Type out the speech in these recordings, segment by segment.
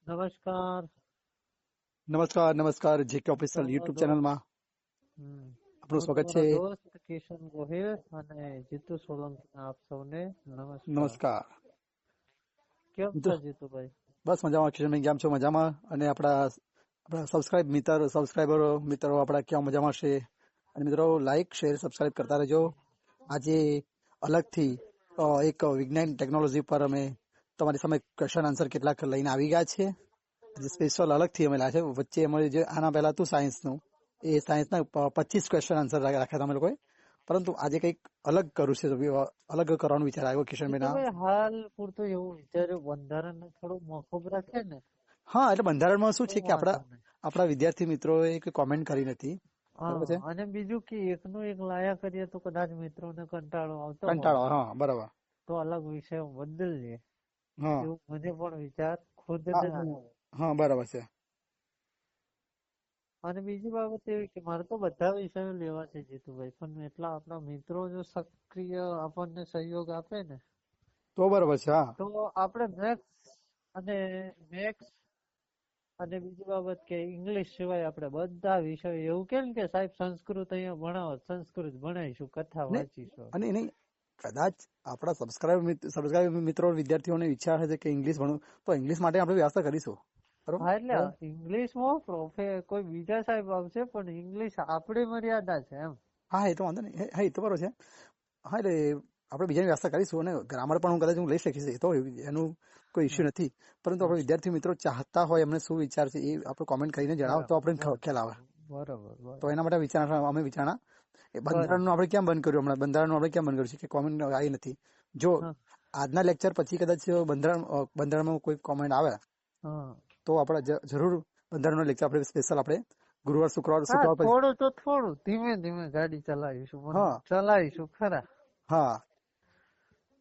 નમસ્કાર. નમસ્કાર નમસ્કાર જેકે ઓફિશિયલ ચાલો યુટ્યુબ દોસ્ત. ચેનલમાં આપણું હું સ્વાગત તમારો છે. દોસ્ત કિશન ગોહિલ અને જીતુ સોલંકી આપ સૌને નમસ્કાર. નમસ્કાર કેમ મિત્રો, છો જીતુભાઈ? બસ મજામાં. કિશનભાઈ કેમ છો? મજામાં. અને આપણા સબસ્ક્રાઈબરો મિત્રો આપણા ક્યાં મજામાં છે. અને મિત્રો લાઈક શેર સબસ્ક્રાઇબ કરતા રહેજો. આજે અલગથી એક વિજ્ઞાન ટેકનોલોજી પર અમે તમારી સામે ક્વેશ્ચન આન્સર કેટલાક લઈને આવી ગયા છે. સ્પેશિયલ અલગથી અમે લાવ્યા છે. વચ્ચે અમારી જે આના પહેલા હતું સાયન્સનું, એ સાયન્સના 25 ક્વેશ્ચન આન્સર રાખ્યા તમે લોકોએ, પરંતુ આજે કંઈક અલગ કરું છે, અલગ કરવાનો વિચાર આવ્યો કિશનભાઈ. જીતુભાઈ હાલ પૂરતું એવું વિચાર્યું બંધારણ થોડું મોકૂફ રાખે ને હા, એટલે બંધારણમાં શું તો છે કે વાંધો નહીં. આપણા વિદ્યાર્થી મિત્રોએ એક કોમેન્ટ કરી નથી. બરાબર છે. અને બીજું કે એકનું એક લાયા કરીએ તો કદાચ મિત્રોને કંટાળો આવતો હોય કંટાળો, હા બરાબર. તો અલગ વિષય બદલીએ હા એવું મને પણ વિચાર ખુદને આવ્યો. હા બરાબર છે. અને બીજી બાબત એવી કે મારે તો બધા વિષયો લેવા છે જીતુભાઈ, પણ એટલા આપણા મિત્રો જો સક્રિય આપણને સહયોગ આપે ને તો બરાબર છે. હા તો આપણે મેથ્સ અને બીજી બાબત કે ઇંગ્લિશ સિવાય આપણે બધા વિષયો, એવું કેમ કે સાહેબ સંસ્કૃત અહીંયા ભણાવો, સંસ્કૃત ભણાવીશું, કથા ને વાંચીશું. અને નહીં, કદાચ આપણા સબસ્ક્રાઇબ મિત્રો વિદ્યાર્થીઓને ઈચ્છા હશે કે ઇંગ્લિશ ભણવું, તો ઇંગ્લિશ માટે આપણે વ્યવસ્થા કરીશું. હા, એટલે બરાબર. ઇંગ્લિશમાં કોઈ બીજા સાહેબ આવશે, પણ ઇંગ્લિશ આપણી મર્યાદા છે એમ. હા, એ તો વાંધો નહીં. હા, એ તો બરોબર છે. હા, એટલે આપણે બીજાની વ્યવસ્થા કરીશું. અને ગ્રામર પણ કદાચ હું લઈ શકીશ, એ તો એનું કોઈ ઇસ્યુ નથી. પરંતુ આપણે વિદ્યાર્થી મિત્રો ચાહતા હોય, એમને શું વિચાર છે એ આપણે કોમેન્ટ કરીને જણાવો તો આપણે ખ્યાલ આવે. તો એના માટે અમે વિચારણા એ બંધારણનું આપણે ક્યાં બંધ કર્યું? હમણાં બંધારણનું આપણે ક્યાં બંધ કર્યું છે કે કોમેન્ટ આવી નથી? જો આજના લેક્ચર પછી કદાચ બંધારણમાં કોઈ કોમેન્ટ આવે તો આપણે જરૂર બંધારણનો લેક્ચર આપણે સ્પેશિયલ આપણે ગુરુવાર શુક્રવાર થોડું ધીમે ધીમે ગાડી ચલાવીશું, ચલાવીશું ખરા. હા,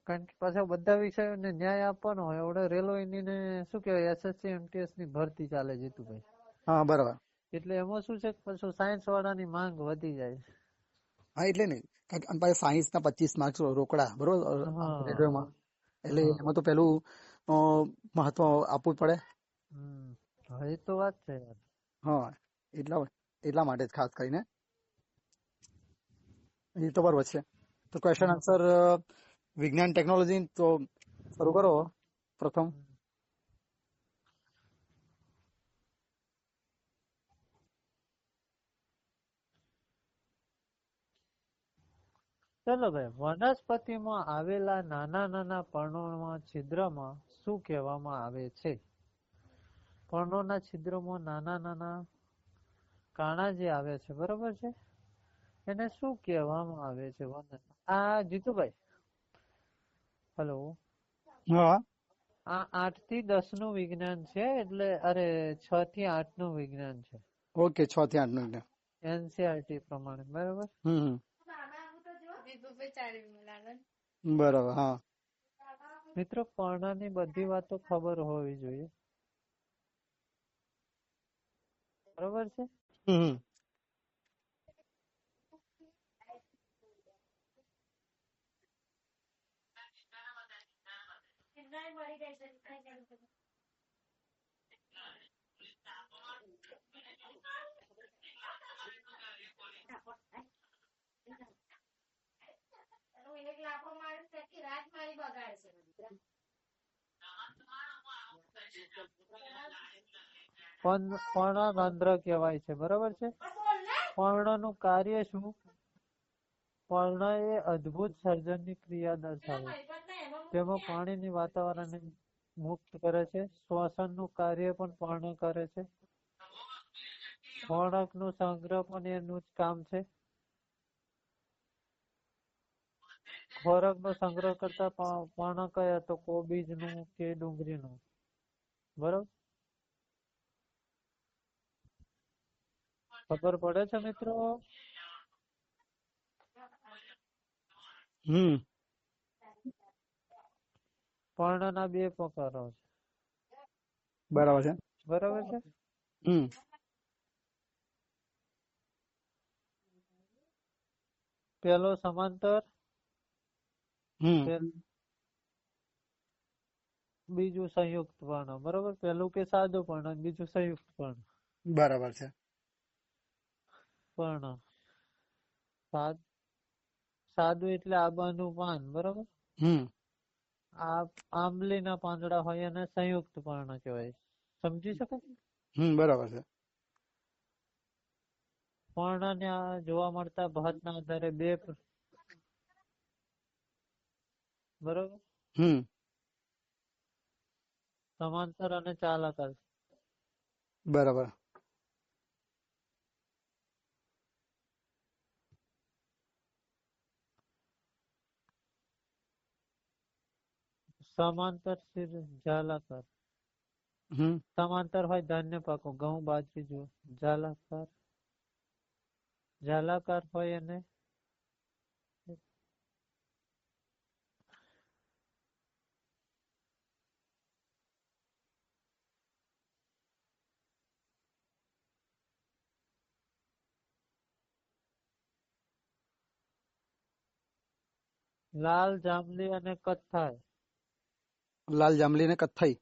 કારણ કે પાછા બધા વિષયોને ન્યાય આપવાનો હોય. એવડે રેલવેની ને શું કહેવાય SSC MTS ની ભરતી ચાલે જીતુભાઈ. હા બરાબર. એટલે એમાં શું છે પાછું સાયન્સ વાળાની માંગ વધી જાય. હા, એટલે નહીં, સાયન્સ ના 25 માર્ક્સ રોકડા બરોબર રેલવેમાં, એટલે એમાં તો પેલું મહત્વ આપવું પડે. એ તો વાત છે. હા, એટલા માટે જ ખાસ કરીને એ તો બરોબર છે. તો ક્વેશ્ચન આન્સર વિજ્ઞાન ટેકનોલોજી તો શરૂ કરો. પ્રથમ ચલો ભાઈ, વનસ્પતિમાં આવેલા નાના નાના પર્ણોમાં છિદ્રમાં શું કહેવામાં આવે છે? પર્ણોના છિદ્રમાં નાના નાના કાણા જે આવે છે, બરોબર છે, એને શું કહેવામાં આવે છે? આ જીતુભાઈ, હેલો, હા, આ 8 થી 10 નું વિજ્ઞાન છે, એટલે 6 થી 8 નું વિજ્ઞાન છે. ઓકે, 6 થી 8 નું NCERT પ્રમાણે, બરોબર. બરાબર. હા, મિત્રો, પર્ણની બધી વાતો ખબર હોવી જોઈએ, બરોબર છે. પર્ણરંધ્ર કહેવાય છે, બરોબર છે. પર્ણનું કાર્ય શું? પર્ણ એ અદ્ભુત સર્જનની ક્રિયા દર્શાવે છે. તેમાં પાણીની વાતાવરણને મુક્ત કરે છે. શ્વસનનું કાર્ય પણ પર્ણ કરે છે. ખોરાકનો સંગ્રહ પણ એનું જ કામ છે. ખોરાકનો સંગ્રહ કરતા પર્ણ કયા તો કોબીજનું કે ડુંગળીનું, બરોબર. ખબર પડે છે મિત્રો? પર્ણના 2 પ્રકારો છે, બરાબર છે. બરાબર છે. પેલો સમાંતર, બીજું સંયુક્ત પર્ણ, બરોબર? પેલું કે સાદું પર્ણ અને બીજું સંયુક્ત પર્ણ. બરાબર છે. પર્ણ સાદું એટલે આંબાનું પાન, બરોબર? હમ આ આંબલીના પાંદડા હોય એને સંયુક્ત પર્ણ કહેવાય. સમજી શકાય? બરાબર છે. પર્ણને જોવા મળતા ભાતના આધારે બે બરોબર, સમાંતર અને ચાલાકાર. બરાબર. સમાંતર ઝાલાકાર. સમાંતર હોય ધાન્ય પાકો, ઘઉં, બાજરી, જુઓ. ઝાલાકાર હોય એને લાલ, જાંબલી અને કથ્થાઈ. લાલ, જાંબલી ને કથ્થાઈ.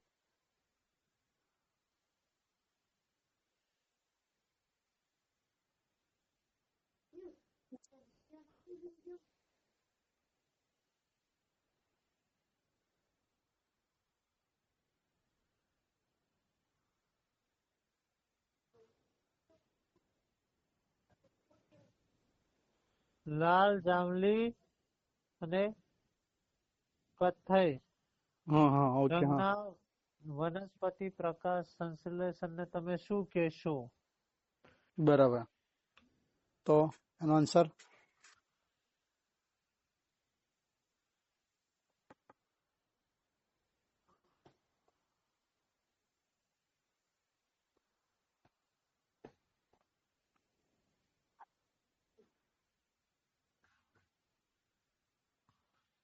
લાલ, જાંબલી અને કથ્થાઈ રંગના વનસ્પતિ પ્રકાશ સંશ્લેષણને તમે શું કહેશો? બરાબર. તો એનો આન્સર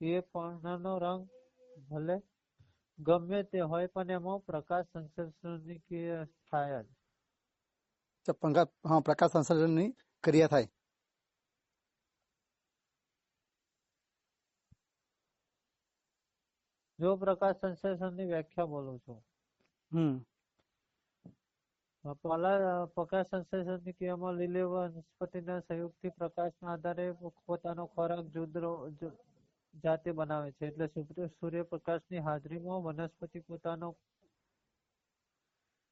એ પર્ણનો રંગ ભલે ગમે તે હોય પણ એમાં પ્રકાશ સંશ્લેષણની ક્રિયા થાય જ. પ્રકાશ સંશ્લેષણની ક્રિયા થાય. જો પ્રકાશ સંશ્લેષણની વ્યાખ્યા બોલું છું. પ્રકાશ સંશ્લેષણની ક્રિયામાં લીલી વનસ્પતિના સંયુક્તથી પ્રકાશના આધારે પોતાનો ખોરાક જાતે બનાવે છે. એટલે સૂર્યપ્રકાશની હાજરીમાં વનસ્પતિ પોતાનો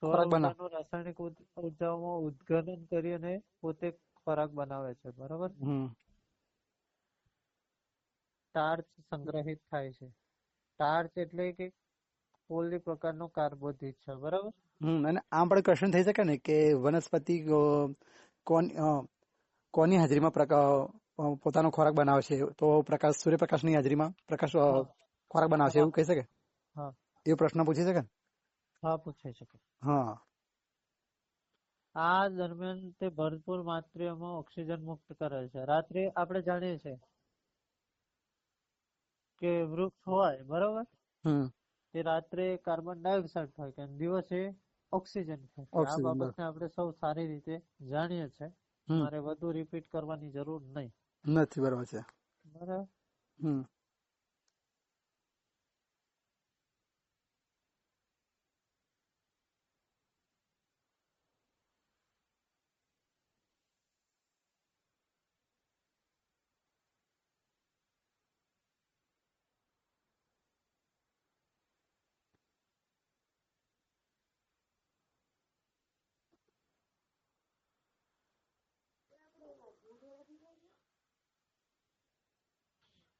રાસાયણિક ઉર્જાઓમાં ઉદ્ઘાટન કરી અને પોતે ખોરાક બનાવે છે. બરોબર. સ્ટાર્ચ સંગ્રહિત થાય છે. સ્ટાર્ચ એટલે કે પોલી પ્રકારનો કાર્બોદિત છે. બરાબર. અને આમ પણ ક્વેશ્ચન થઈ શકે ને કે વનસ્પતિ કોની હાજરીમાં પોતાનો ખોરાક બનાવે છે? તો સૂર્યપ્રકાશની હાજરીમાં ખોરાક બનાવે છે એવું કહી શકે? એવો પ્રશ્ન પૂછી શકે? હા, પૂછી શકે. આ દરમિયાન તે ભરપૂર માત્રામાં ઓક્સિજન મુક્ત કરે છે. રાત્રે આપણે જાણીએ છીએ કે વૃક્ષ હોય, બરોબર, તે રાત્રે કાર્બન ડાયોક્સાઇડ થાય કે દિવસે ઓક્સિજન થાય. આ બાબતને આપણે સૌ સારી રીતે જાણીએ છીએ. મારે વધુ રિપીટ કરવાની જરૂર નથી. બરાબર છે. બરાબર.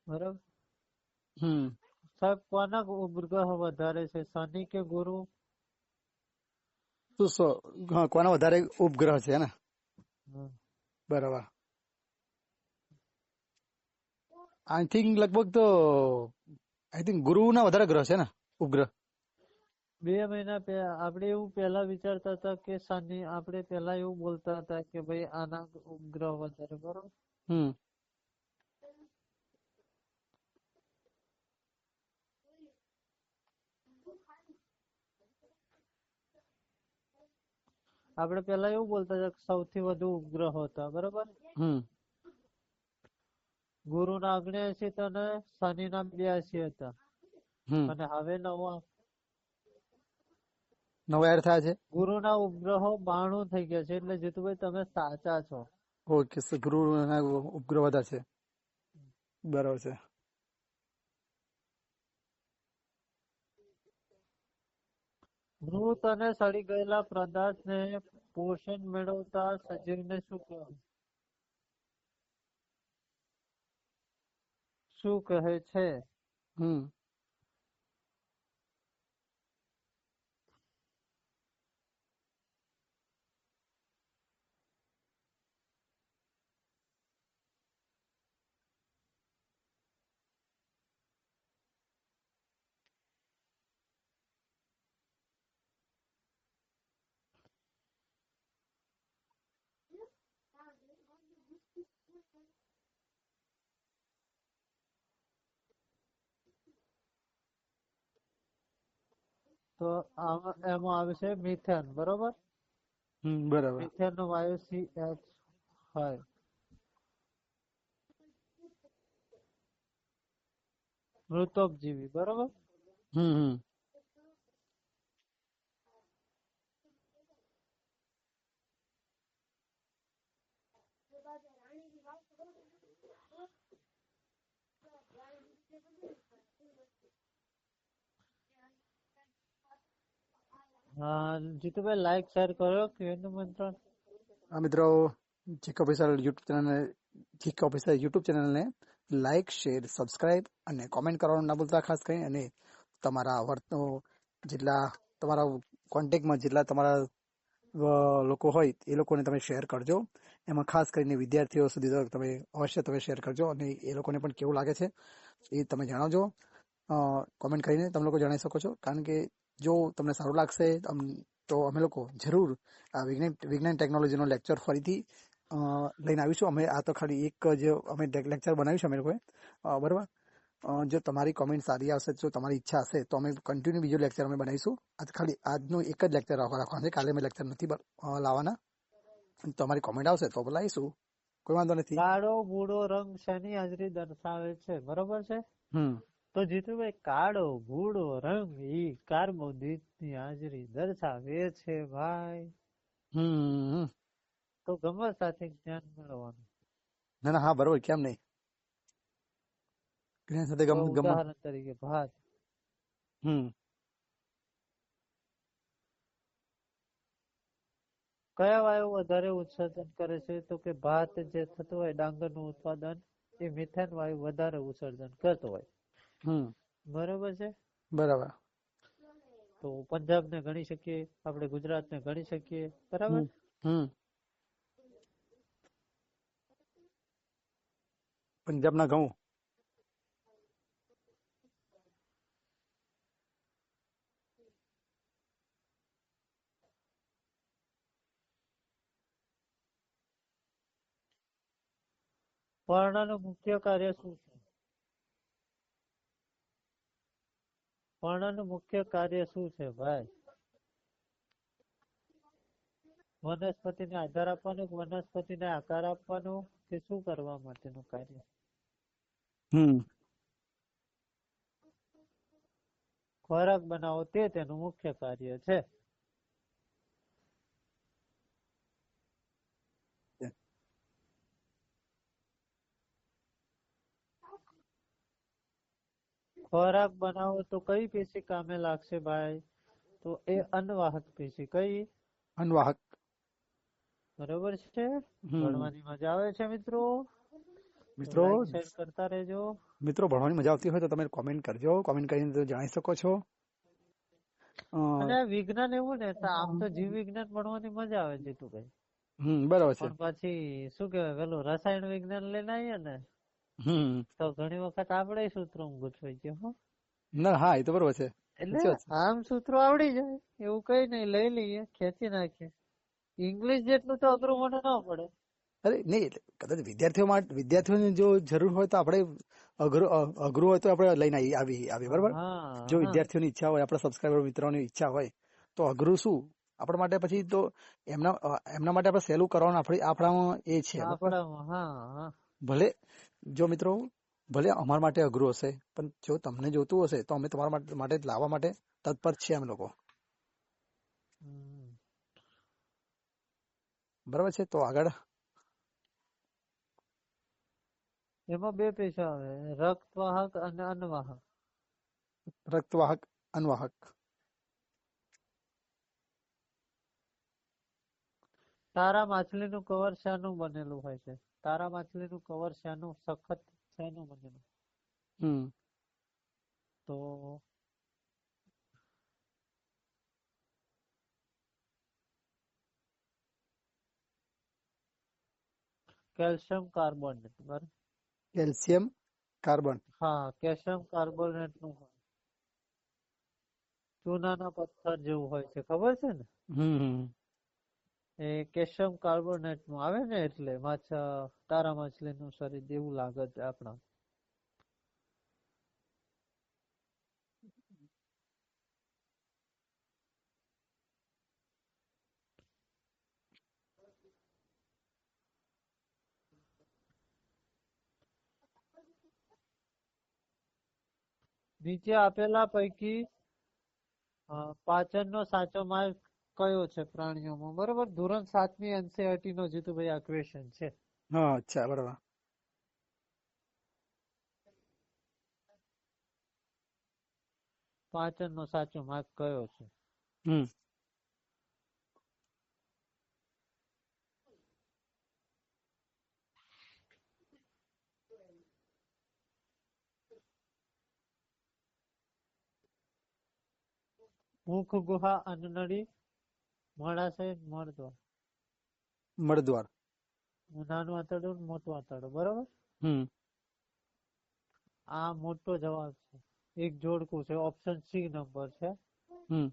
બરાબર. સાહેબ, કોના ઉપગ્રહ વધારે છે, શનિ કે ગુરુ? કોના વધારે ઉપગ્રહ છે ને? બરાબર. આઈ થિંક ગુરુના વધારે ગ્રહ છે ને, ઉપગ્રહ. 2 મહિના પહેલા આપણે એવું પહેલા વિચારતા હતા કે શનિ, આપણે પહેલા એવું બોલતા હતા કે ભાઈ આના ઉપગ્રહ વધારે. બરોબર. આપણે પેલા એવું બોલતા હતા કે સૌથી વધુ ઉપગ્રહો હતા. બરોબર. ગુરુના 79 અને શનિના 82 હતા. અને હવે નવા નવા એડ થયા છે. ગુરુના ઉપગ્રહો 92 થઈ ગયા છે, એટલે જીતુભાઈ તમે સાચા છો. ઓકે, ગુરુ ઉપગ્રહ વધારે છે, બરાબર છે. મૃત અને સડી ગયેલા પદાર્થને પોષણ મેળવતા સજીવને શું કહેવાય? શું કહે છે? હમ તો એમાં આવે છે મિથેન, બરોબર? બરાબર. મિથેન નો વાયુ CH હોય. મૃતોપજીવી, બરોબર? હમ હા જીતુભાઈ, લાઈક શેર કરો કેનું મંત્રણ. મિત્રો, જીકે ઓફિસર યુટ્યુબ ચેનલને લાઈક, શેર, સબસ્ક્રાઇબ અને કોમેન્ટ કરવાનું ના ભૂલતા, ખાસ કરીને. અને તમારા જેટલા તમારા કોન્ટેક્ટમાં જેટલા તમારા લોકો હોય એ લોકોને તમે શેર કરજો. એમાં ખાસ કરીને વિદ્યાર્થીઓ સુધી તો તમે અવશ્ય શેર કરજો, અને એ લોકોને પણ કેવું લાગે છે એ તમે જણાવજો. કોમેન્ટ કરીને તમે લોકો જણાવી શકો છો, કારણ કે જો તમને સારું લાગશે તો અમે લોકો જરૂર આ વિજ્ઞાન ટેકનોલોજીનો લેક્ચર ફરીથી લઈને આવીશું. અમે આ તો ખાલી એક જ અમે લેક્ચર બનાવીશું અમે લોકોએ, બરાબર. જો તમારી કોમેન્ટ સારી આવશે, જો તમારી ઈચ્છા હશે, તો અમે કન્ટિન્યુ બીજો લેક્ચર અમે બનાવીશું. ખાલી આજનું એક જ લેક્ચર રાખવાનું છે, કાલે અમે લેક્ચર નથી લાવવાના. તમારી કોમેન્ટ આવશે તો લાવીશું, કોઈ વાંધો નથી. કાળો ભૂરો રંગ શેની હાજરી દર્શાવે છે, બરોબર છે? તો જીતુભાઈ, કાળો ભૂરો રંગ એ કાર્બોદિત ની હાજરી દર્શાવે છે ભાઈ. તો ગમે સાથે જ્ઞાન મેળવવાનું. ના, હા, બરોબર, કેમ નહીં. જ્ઞાન સાથે ઉદાહરણ તરીકે ભાત. કયા વાયુ વધારે ઉત્સર્જન કરે છે? તો કે ભાત જે થતું હોય ડાંગરનું ઉત્પાદન, એ મિથેન વાયુ વધારે ઉત્સર્જન કરતો હોય, બરોબર છે? બરાબર. તો પંજાબ ને ગણી શકીએ, આપણે ગુજરાત ને ગણી શકીએ, બરાબર. પંજાબના ઘઉં. પર્ણનું મુખ્ય કાર્ય શું છે? પર્ણનું મુખ્ય કાર્ય શું છે ભાઈ? વનસ્પતિને આધાર આપવાનું, વનસ્પતિને આકાર આપવાનું, કે શું કરવા માટેનું કાર્ય? ખોરાક બનાવો તે તેનું મુખ્ય કાર્ય છે. ખોરાક બનાવો તો કઈ પેશી કામે લાગશે ભાઈ? તો એ અન્નવાહક પેશી. કઈ? અન્નવાહક. બરોબર છે. ભણવાની મજા આવે છે મિત્રો? શેર કરતા રહેજો. મિત્રો, ભણવાની મજા આવતી હોય તો તમે કોમેન્ટ કરજો, કોમેન્ટ કરીને જણાવી શકો છો. અને વિજ્ઞાન એવું ને, આમ તો જીવ વિજ્ઞાન ભણવાની મજા આવે છે તું ભાઈ. બરાબર છે. પણ પછી શું કહેવાય, પેલું રસાયણ વિજ્ઞાન લઈને આવીએ ને તો ઘણી વખત આપણે સૂત્રો ગૂંચવાઈ ગયો. ના, હા, એ તો બરોબર છે. એટલે આમ સૂત્રો આવડી જાય એવું કઈ નહીં, લઈ લઈએ, ખેંચી નાખીએ. ઇંગ્લિશ જેટલું તો અઘરું મને ના પડે. અરે નહીં, કદાચ વિદ્યાર્થીઓને જો જરૂર હોય તો આપણે અઘરું હોય તો આપણે લઈને આવીએ, બરાબર. જો વિદ્યાર્થીઓની ઈચ્છા હોય, આપણા સબસ્ક્રાઈબર મિત્રોની ઈચ્છા હોય તો અઘરું શું આપણા માટે, પછી તો એમના માટે આપણે સહેલું કરવાનું આપણામાં એ છે. ભલે જો મિત્રો, ભલે અમારા માટે અઘરું હશે, પણ જો તમને જોતું હશે તો અમે તમારા માટે લાવવા માટે તત્પર છીએ અમે લોકો. હમ. બરાબર છે. તો આગળ એમાં બે પેશા આવે, રક્તવાહક અને અન્નવાહક. રક્તવાહક, અન્વાહક. તારા માછલીનું કવર શાનું બનેલું હોય છે? તારા માછલીનું કવર શાનું સખત શાનું બનેલું? હમ તો કેલ્શિયમ કાર્બોનેટ. બરાબર. Calcium carbon. હા, કેલ્શિયમ કાર્બોનેટ નું હોય. ચૂનાના પથ્થર જેવું હોય છે, ખબર છે ને? હમ એ કેલ્શિયમ કાર્બોનેટ નું આવે ને, એટલે તારા માછલીનું શરીર એવું લાગે છે આપણા. નીચે આપેલા પૈકી પાચનનો સાચો માર્ગ કયો છે પ્રાણીઓમાં? બરોબર. ધોરણ 7ની NCERT નો જીતુભાઈ આ ક્વેશ્ચન છે. હા, અચ્છા, બરાબર. પાચનનો સાચો માર્ગ કયો છે? હમ મુખ, ગુહા, અન્નનળી, મળાશય, મળદ્વાર. મળદ્વાર. નાનું આંતરડું ને મોટું આંતરડું. બરોબર. હમ આ મોટો જવાબ છે. એક જોડકું છે. ઓપ્શન સી નંબર છે. હમ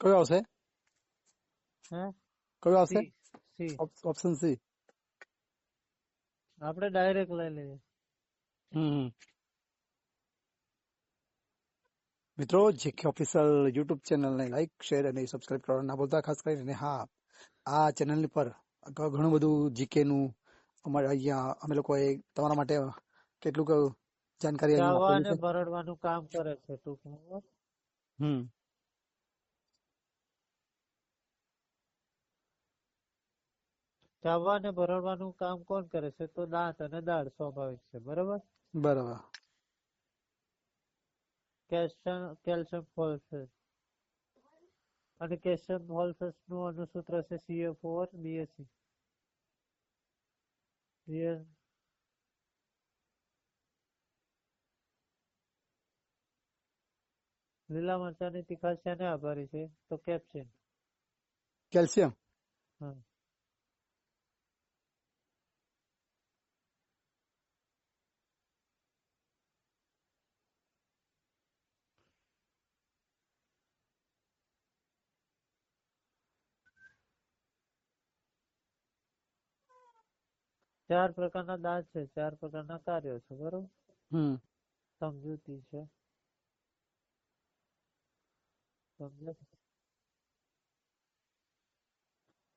કયો આવશે? હે? કયો આવશે? સી. સી. Option C. આપણે ડાયરેક્ટ લઈ લઈએ. હમ મિત્રો, જીકે ઓફિશિયલ યુટ્યુબ ચેનલને લાઈક, શેર અને સબસ્ક્રાઇબ કરવાનું ના ભૂલતા. ખાસ કરીને હા, આ ચેનલની પર ઘણું બધું જીકે નું અમારે અહીંયા અમે લોકોએ તમારા માટે કેટલુંક જાણકારી અહીં ચાવવા આપેલી અને છે. ભરડવાનું કામ કરે છે ટૂંકમાં. હમ ચાવવા અને ભરડવાનું કામ કોણ કરે છે? તો દાંત અને દાઢ સ્વાભાવિક છે. બરોબર. બરાબર. કેલ્શિયમ ફોસ્ફેટ અને કેલ્શિયમ ફોસ્ફેટ નું અણુસૂત્ર છે CH4 BSE. લીલા મરચાની તીખાશ શેને આભારી છે? તો કેપ્સિન. કેલ્શિયમ. હા. 4 પ્રકારના દાંત છે, 4 પ્રકારના કાર્યો છે. બરોબર. હમ સમજૂતી છે. સમજે?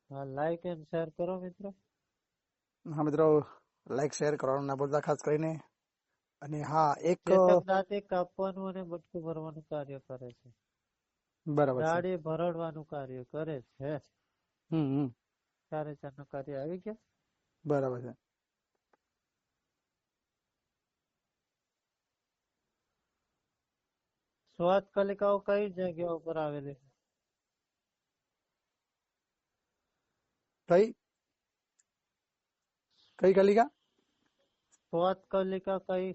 હા, લાઈક એન્ડ શેર કરો મિત્રો. હા મિત્રો, લાઈક શેર કરવાનું ના ભૂલતા ખાસ કરીને. અને હા, એક ચેચક દાંતે કાપવાનું અને બટકું ભરવાનું કાર્ય કરે છે. બરાબર છે. દાઢે ભરડવાનું કાર્ય કરે છે. હમ 4 નું કાર્ય આવી ગયા. બરાબર છે. સ્વાદ કલિકાઓ કઈ જગ્યા ઉપર આવેલી છે? કઈ કલિકા? સ્વાદ કલિકા કઈ?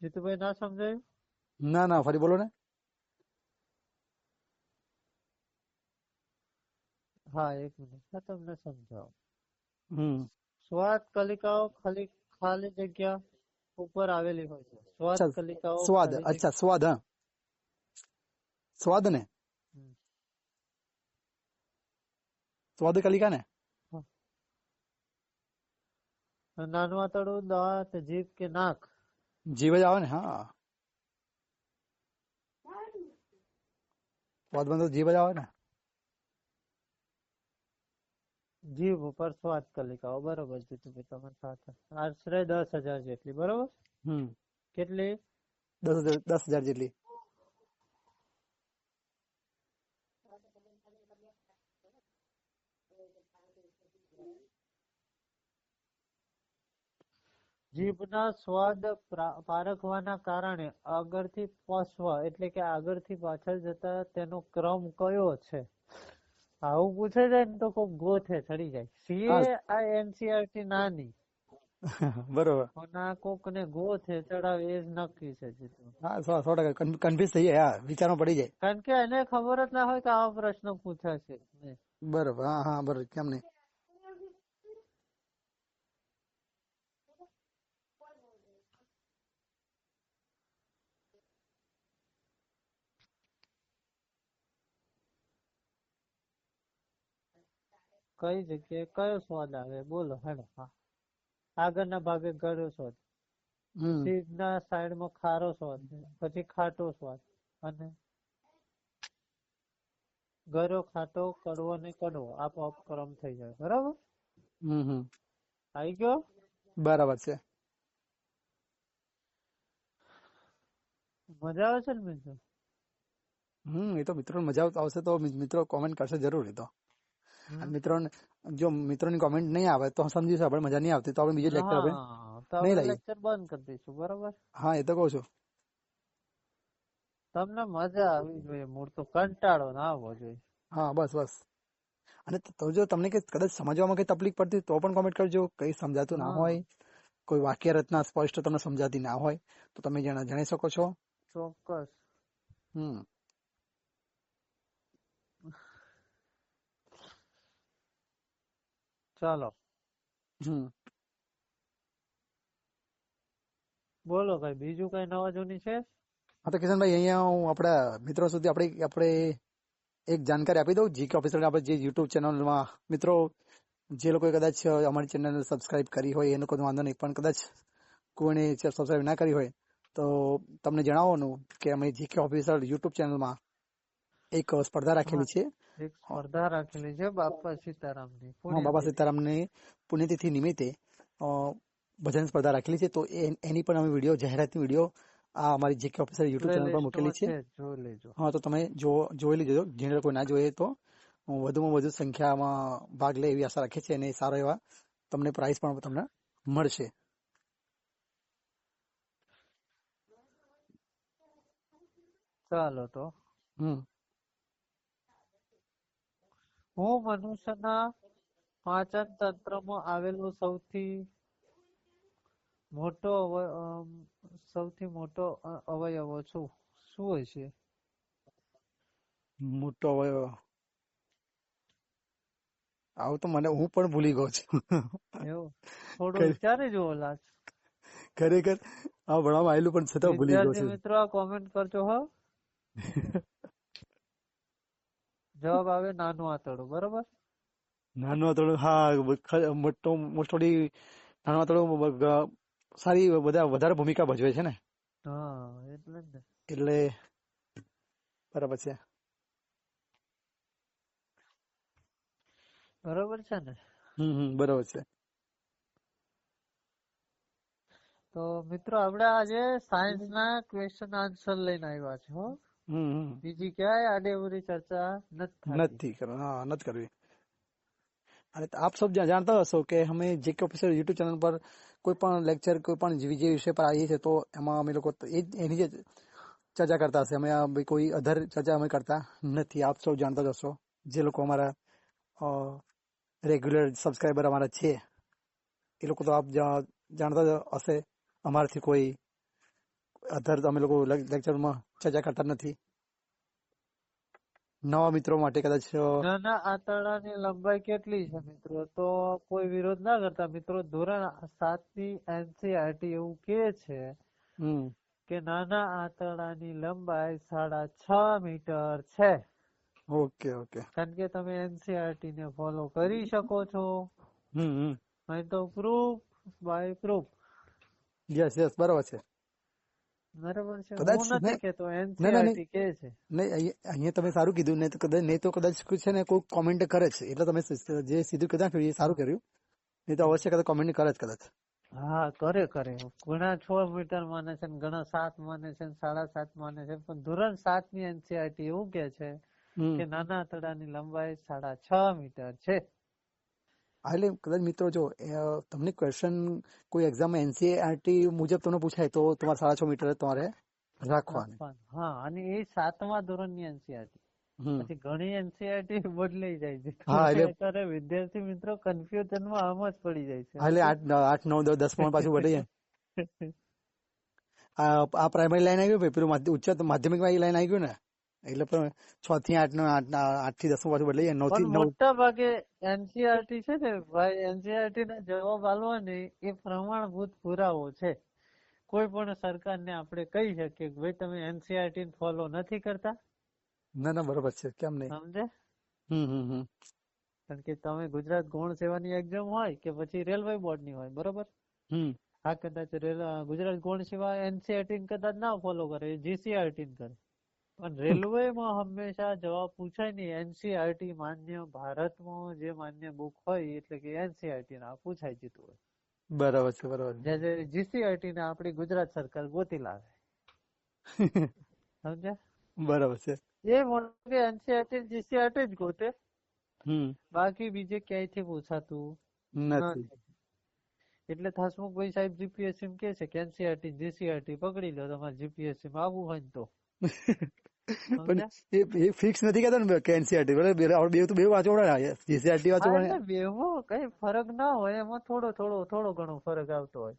જીતુભાઈ ના સમજાયું? ના, ફરી બોલો ને. હા, એક મિનિટ તમને સમજાવો. હમ સ્વાદ કલિકાઓ ખાલી જગ્યા ઉપર આવેલી હોય છે. સ્વાદ અચ્છા, કલિકાઓ સ્વાદ. ખાલી અચ્છા, સ્વાદ. હા, સ્વાદ ને. સ્વાદ કલિકા ને. નાનું આંતરડું, દાંત, જીભ કે નાક? જીવ જ આવે ને. હા, સ્વાદ માં તો જીવ જ આવે ને. જીભ ઉપર સ્વાદ કલિકાઓ, બરોબર જીતુભાઈ તમે સાથે આશરે 10,000 જેટલી, બરોબર. કેટલી? 10,000 જેટલી. જીભના સ્વાદ પારખવાના કારણે આગળથી પસ્વ એટલે કે આગળથી પાછળ જતા તેનો ક્રમ કયો છે? આવું પૂછે જાય ને તો કોક ગોથે ચડી જાય. સીએ આ એનસીઆરટી નાની બરોબર. પણ આ કોક ને ગોથે ચડાવે એ જ નક્કી છે જીતુ. હા 100% કન્ફ્યુઝ થઈ જાય. વિચારમાં પડી જાય. કારણ કે એને ખબર જ ના હોય કે આવા પ્રશ્ન પૂછાશે. બરોબર. હા બરોબર. કેમ નહીં. કઈ જગ્યાએ કયો સ્વાદ આવે બોલો હેડો. હા, આગળના ભાગે ગળ્યો સ્વાદ, સીધના સાઈડમાં ખારો સ્વાદ, પછી ખાટો સ્વાદ, અને ગળ્યો, ખાટો, કડવો ને કડવો આપોઆપ ક્રમ થઈ જાય. બરાબર. આવી ગયો. બરાબર છે. મજા આવે છે ને મિત્રો? એ તો મિત્રો મજા આવશે તો મિત્રો કોમેન્ટ કરશે જરૂર. એ તો મિત્રોને જો મિત્રોની કોમેન્ટ નહીં આવે તો સમજીશું આપણે મજા નહીં આવતી તો આપણે બીજો લેક્ચર નહીં લઈએ. લેક્ચર બંધ કરી દઈશું. બરાબર. હા એ તો કહું છું. તમને મજા આવી જોઈએ, મૂળ તો કંટાળો ના આવવો જોઈએ. હા બસ. અને તો જો તમને કદાચ સમજવામાં કઈ તકલીફ પડતી તો પણ કોમેન્ટ કરજો. કઈ સમજાતું ના હોય, કોઈ વાક્ય રચના સ્પષ્ટ તમને સમજાતી ના હોય તો તમે જણાવી શકો છો. ચોક્કસ. ચાલો બોલો કઈ બીજું કઈ નવા જૂની છે? હા તો કિશનભાઈ અહીંયા હું આપણા મિત્રો સુધી આપણે એક જાણકારી આપી દઉં. જીકે ઓફિસર આપણે જે યુટ્યુબ ચેનલમાં મિત્રો જે લોકોએ કદાચ અમારી ચેનલ સબસ્ક્રાઇબ કરી હોય એનો કોઈ વાંધો નહીં, પણ કદાચ કોઈને સબસ્ક્રાઇબ ના કરી હોય તો તમને જણાવવાનું કે અમે જીકે ઓફિસર યુટ્યુબ ચેનલમાં એક સ્પર્ધા રાખેલી છે. બાપા સીતારામની. બાબા સીતારામની પુણ્યતિથિ નિમિત્તે ભજન સ્પર્ધા રાખેલી છે. તો એની પણ અમે જાહેરાતની વિડીયો આ અમારી જીકે ઓફિસર યુટ્યુબ ચેનલ પર મૂકેલી છે. હા તો તમે જોઈ લીજો. જેને કોઈ ના જોઈએ તો વધુમાં વધુ સંખ્યામાં ભાગ લે એવી આશા રાખીએ છીએ અને સારો એવા તમને પ્રાઇઝ પણ તમને મળશે. ચાલો તો હું મનુષ્યના પાચન તંત્રમાં આવેલો સૌથી મોટો અવયવ છું. શું હોય છે? મોટો અવયવ આવું તો હું પણ ભૂલી ગયો છું. એવું થોડું વિચારી જુઓ. લાજ ખરેખર આ ભણવામાં આવેલું પણ છતાં ભૂલી ગયો છું. મિત્રો આ કોમેન્ટ કરજો. હો જવાબ આવે નાનું આંતરડું. બરોબર. નાનું આંતરડું. હા મોસ્ટલી નાનું આંતરડું સારી વધારે ભૂમિકા ભજવે છે ને. હા એટલે જ ને. એટલે બરાબર છે. બરોબર છે ને. બરોબર છે. તો મિત્રો આપણે આજે સાયન્સ ના ક્વેશ્ચન આન્સર લઈને આવ્યા છે. હો બીજી ક્યાંય આડેવરી ચર્ચા નથી કરવી. અને આપ સૌ જાણતા હશો કે અમે જીકે ઓફિસર યુટ્યુબ ચેનલ પર કોઈ પણ લેક્ચર કોઈ પણ જે વિષય પર આવીએ છીએ તો એમાં અમે લોકો એની જે ચર્ચા કરતા હશે. અમે કોઈ અધર ચર્ચા અમે કરતા નથી. આપ સૌ જાણતા જ હશો. જે લોકો અમારા રેગ્યુલર સબસ્ક્રાઈબર અમારા છે એ લોકો તો આપ જાણતા જ હશે. અમારાથી કોઈ અધર અમે લોકો લેક્ચરમાં ચર્ચા કરતા નથી. નવા મિત્રો માટે કદાચ નાના આંતરડાની લંબાઈ કેટલી છે મિત્રો? તો કોઈ વિરોધ ના કરતા મિત્રો ધોરણ 7 ની એનસીઆરટી એવું કે છે કે નાના આંતરડાની લંબાઈ 6.5 મીટર છે. ઓકે. કારણ કે તમે એનસીઆરટી ને ફોલો કરી શકો છો. તો પ્રૂફ બાય પ્રૂફ. યસ બરાબર છે. બરાબર છે, કદાચ હું નથી કેતો, ના ના નહીં એનસીઆરટી કે છે. નહીં અહીંયા તમે સારું કીધું, નહીં તો કદાચ છે ને કોઈ કોમેન્ટ કરે છે, એટલે તમે જે સીધું કદાચ એ સારું કર્યું, નહીં તો અવશ્ય કદાચ કોમેન્ટ કરે જ કદાચ. હા, કરે ઘણા 6 મીટર માને છે ને ઘણા 7 માને છે ને 7.5 માને છે, પણ ધોરણ 7 ની એનસીઆરટી એવું કે છે કે નાના આંતરડાની લંબાઈ 6.5 મીટર છે. એટલે કદાચ મિત્રો જો તમને ક્વેશ્ચન કોઈ એક્ઝામમાં એનસીઆરટી મુજબ તમને પૂછાય તો તમારે 6.5 મીટર તમારે રાખવાની. હા, અને એ 7મા ધોરણની એનસીઆરટી. પછી ઘણી એનસીઆરટી બદલાઈ જાય છે. હા, એટલે વિદ્યાર્થી મિત્રો કન્ફ્યુઝનમાં આમ જ પડી જાય છે. એટલે 8, 9, 10 પાછું બદલાઈ જાય. આ પ્રાઇમરી લાઈન આવી ગયું, પેલું ઉચ્ચ માધ્યમિક માં લાઈન આવી ગયું ને, એટલે પણ 6 થી 8 8 થી 10 પાછું બદલાઈ જાય. 9 થી 9 મોટા ભાગે એનસીઆરટી છે ને ભાઈ, એનસીઆરટી ના જવાબ આલવાની એ પ્રમાણભૂત પુરાવો છે. કોઈ પણ સરકારને આપણે કહી શકીએ કે ભાઈ તમે એનસીઆરટી ફોલો નથી કરતા. ના બરોબર છે, કેમ નહીં, સમજે? કારણ કે તમે ગુજરાત ગૌણ સેવાની એક્ઝામ હોય કે પછી રેલવે બોર્ડ ની હોય, બરોબર? હા, કદાચ ગુજરાત ગૌણ સેવા એનસીઆરટી કદાચ ના ફોલો કરે, જીસીઆરટી કરે, પણ રેલવે માં હંમેશા જવાબ પૂછાય નહીં. એનસીઆરટી માન્ય ભારતમાં જે માન્ય બુક હોય એટલે કે એનસીઆરટી ના પૂછાઈ જતું હોય. બરાબર છે, બરાબર. જીસીઆરટી ને આપણી ગુજરાત સરકાર ગોતી લાવે. સમજ્યા? બરાબર છે. એ મોટે એનસીઆરટી જીસીઆરટી જ ગોતે, બાકી બીજે ક્યાંયથી પૂછાતું નથી. એટલે હસમુખભાઈ સાહેબ જીપીએસસી કે છે કે એનસીઆરટી જીસીઆરટી પકડી લો તમારે જીપીએસસી માં આવવું હોય તો. પણ એ ફિક્સ નથી કેતા ને કે એનસીઆરટી બે વાંચોડા, જીસીઆરટી વાંચોડા, બેમાં કઈ ફરક ના હોય, એમાં થોડો ઘણો ફરક આવતો હોય.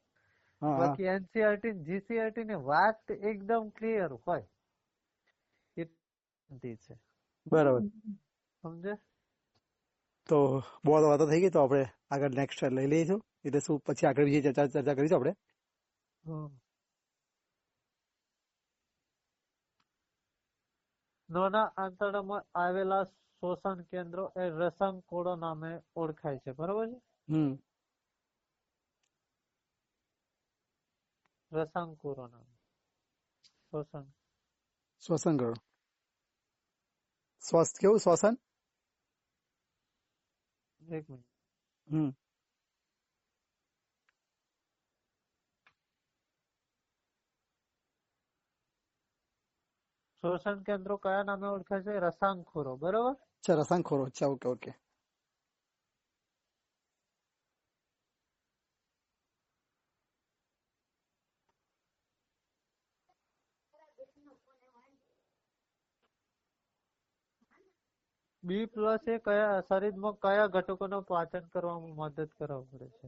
બાકી એનસીઆરટી જીસીઆરટી ની વાત એકદમ ક્લિયર હોય. છે બરાબર, સમજે? તો બહુ વાતો થઈ ગઈ, તો આપણે આગળ નેક્સ્ટ લઈ લઈશું, એટલે શું પછી આગળ બીજી ચર્ચા કરીશું આપણે. નાના આંતરડામાં આવેલા શોષણ કેન્દ્રો એ રસાંકોળો નામે ઓળખાય છે, બરોબર છે? રસાંકોળો નામે શ્વસન કરો. કેવું શ્વસન? એક મિનિટ. શોષણ કેન્દ્રો કયા નામે ઓળખાય છે? રસાંખોરો, બરોબર? અચ્છા, રસાંખોરો. અચ્છા, ઓકે. બી પ્લસ એ કયા શરીરમાં કયા ઘટકોનું પાચન કરવામાં મદદ કરવા પડે છે?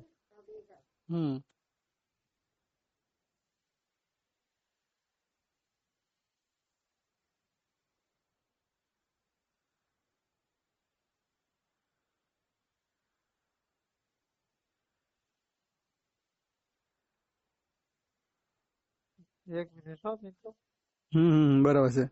એક મિનિટ મિત્રો. બરાબર છે.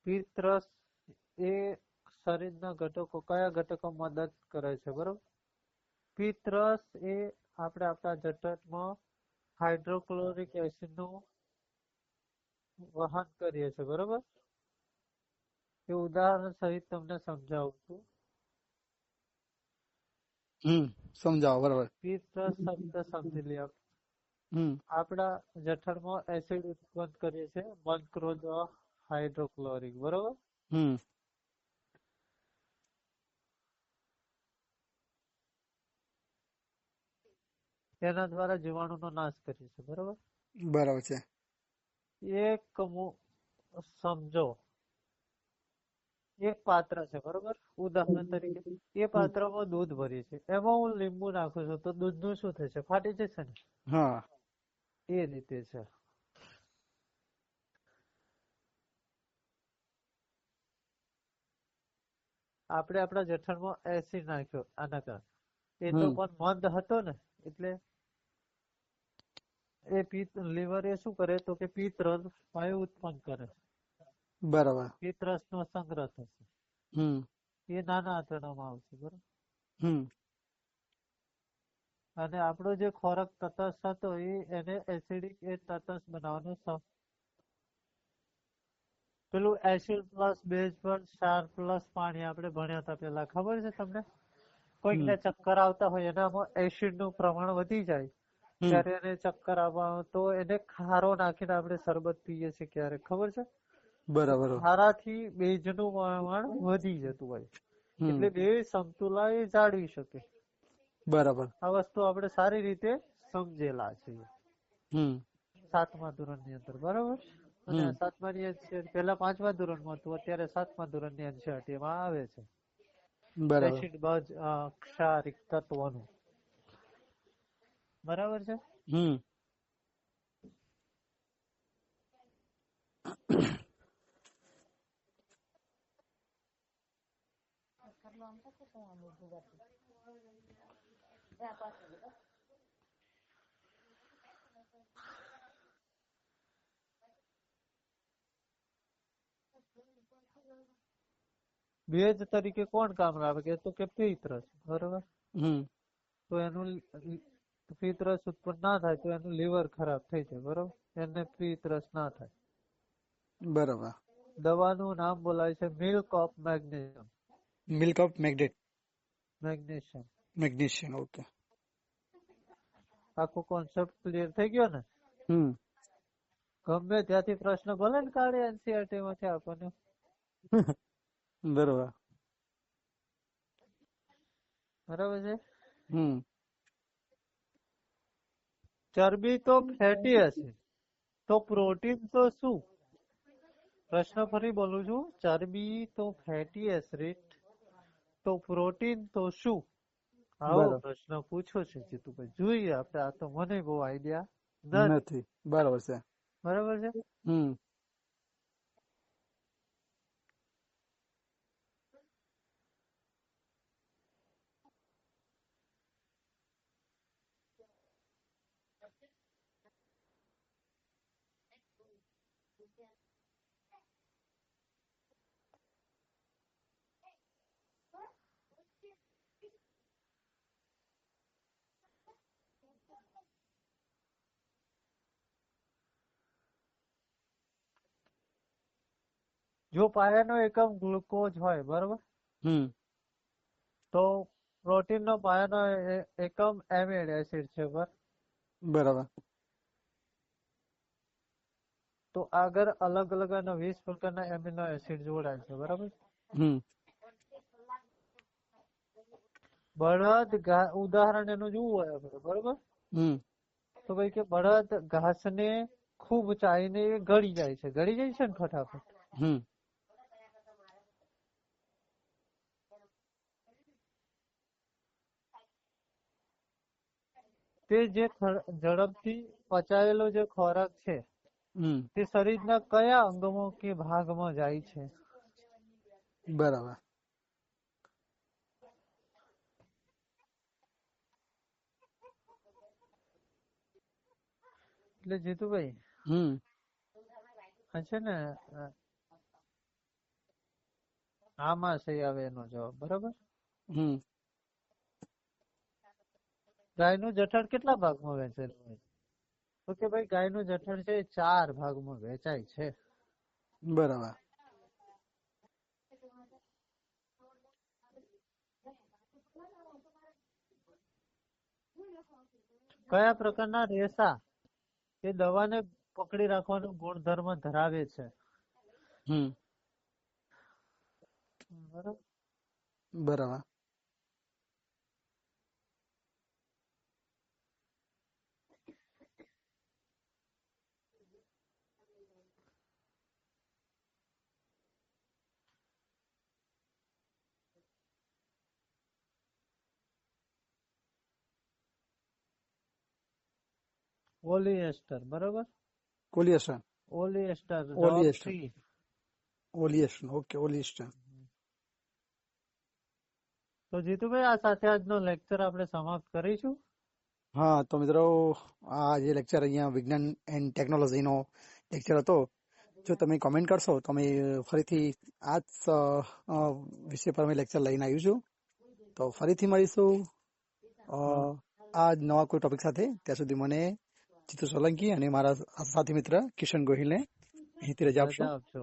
પિત્તરસ એ શરીરના ઘટકો કયા ઘટકો મદદ કરે છે, બરોબર? પિત્તરસ એ આપણે આપણા જઠરમાં હાઇડ્રોક્લોરિક એસિડ નું વહન કરીએ છીએ, બરોબર? એ ઉદાહરણ સહિત તમને સમજાવું છું. સમજાવો, બરોબર. પિત્તરસ શબ્દ સમજી લે. આપણા જઠરમાં એસિડ ઉત્પન્ન કરીએ છીએ મંદક્રોધ હાઇડ્રોક્લોરિક, બરોબર? એના દ્વારા જીવાણુનો નાશ કરીએ છીએ, બરોબર? બરાબર છે. એક સમજો, એક પાત્ર છે, બરોબર? ઉદાહરણ તરીકે એ પાત્રમાં દૂધ ભરીએ છે, એમાં હું લીંબુ નાખું છું તો દૂધનું શું થશે? ફાટી જશે ને? હા, એ રીતે છે. આપણે આપણા જઠરમાં એસિડ નાખ્યો આના કારણે, એ તો પણ મંદ હતો ને, એટલે એ પિત્ત લીવર એ શું કરે તો કે પિત્તરસ વાયુ ઉત્પન્ન કરે, બરાબર. પિત્તરસ નો સંગ્રહ થશે, હમ એ નાના આંતરડામાં આવશે, બરોબર. હમ અને આપણો જે ખોરાક તટસ્થ હતો એને એસિડિક એ તટસ્થ બનાવવાનો પેલું એસિડ પ્લસ બેઝ પ્લસ ક્ષાર પ્લસ પાણી આપણે ભણ્યા હતા પેલા, ખબર છે તમને? કોઈકને ચક્કર આવતા હોય એનામાં એસિડ નું પ્રમાણ વધી જાય ત્યારે એને ચક્કર આવવા તો એને ખારો નાખીને આપણે શરબત પીએ છીએ ક્યારેક, ખબર છે? બરાબર. ખારાથી બેઝનું પ્રમાણ વધી જતું હોય એટલે બે સમતુલા એ જાળવી શકે. બરાબર. આ વસ્તુ આપણે સારી રીતે સમજેલા છીએ 7મા ધોરણની અંદર, બરાબર. અને 7માની પેલા 5મા ધોરણમાં હતું, અત્યારે 7મા ધોરણની એનસીઈઆરટીમાં આવે છે બરાબર. એસિડ બેઝ ક્ષારિક તત્વોનું, બરાબર છે. ભેજ તરીકે કોણ કામ આવે કે તો કે પિત્તરસ, બરોબર. તો એનું પિત્તરસ ઉત્પન્ન ના થાય તો એનું લીવર ખરાબ થઈ જાય, બરોબર. એને પિત્તરસ ના થાય. બરાબર. દવાનું નામ બોલાય છે milk of magnesium. Milk of magnesium. Magnesium. Okay. આખો કોન્સેપ્ટ ક્લિયર થઈ ગયો ને? ગમે ત્યાંથી પ્રશ્ન ભલે ને કાઢે એનસીઈઆરટી માંથી આપણને. બરોબર. બરાબર છે. ચરબી તો ફેટી એસિડ, તો પ્રોટીન તો શું? પ્રશ્ન ફરી બોલું છું, ચરબી તો ફેટી એસિડ, તો પ્રોટીન તો શું? આવો પ્રશ્ન પૂછો છે જીતુભાઈ. જોઈએ આપણે, આ તો મને બહુ આઈડિયા નથી. બરાબર છે. બરાબર છે. જો પાયાનો એકમ ગ્લુકોઝ હોય, બરોબર, તો પ્રોટીન નો પાયાનો એકમ એમિનો એસિડ છે, બરાબર. તો આગળ અલગ અલગ અને 20 પ્રકારના એમિનો એસિડ જોડાય છે, બરાબર. બળદ ઉદાહરણ એનું જોવું હોય આપણે, બરોબર, તો ભાઈ કે બળદ ઘાસને ખૂબ ચાઈને ગળી જાય છે ને ફટાફટ. તે જે ઝડપથી પચાયેલો જે ખોરાક છે તે શરીરના કયા અંગમાં કે ભાગમાં જાય છે? બરાબર. એટલે જીતુભાઈ છે ને આમાં સહી આવે એનો જવાબ, બરાબર. ગાયનું જઠર કેટલા ભાગમાં વહેંચેલું હોય? તો કે ભાઈ ગાયનું જઠર છે 4 ભાગમાં વહેંચાય છે. બરાબર. કયા પ્રકારના રેસા એ દવાને પકડી રાખવાનો ગુણધર્મ ધરાવે છે? બરાબર. ઓલિએસ્ટર, બરોબર. ઓલિએસ્ટર. ઓકે, ઓલિએસ્ટર. તો જીતુભાઈ, આ સાથે આજનો લેક્ચર આપણે સમાપ્ત કરીશું. હા તો મિત્રો આ જે લેક્ચર અહીંયા વિજ્ઞાન એન્ડ ટેકનોલોજી નો લેક્ચર હતો. જો તમે કોમેન્ટ કરશો તો અમે ફરીથી આ જ વિષય પર અમે લેક્ચર લઈને આવ્યું છું. તો ફરીથી મળીશું આ નવા કોઈ ટોપિક સાથે. ત્યાં સુધી મને જીતુ સોલંકી અને મારા સાથી મિત્ર કિશન ગોહિલને અહીંથી રજા આપશો. રજા આપજો.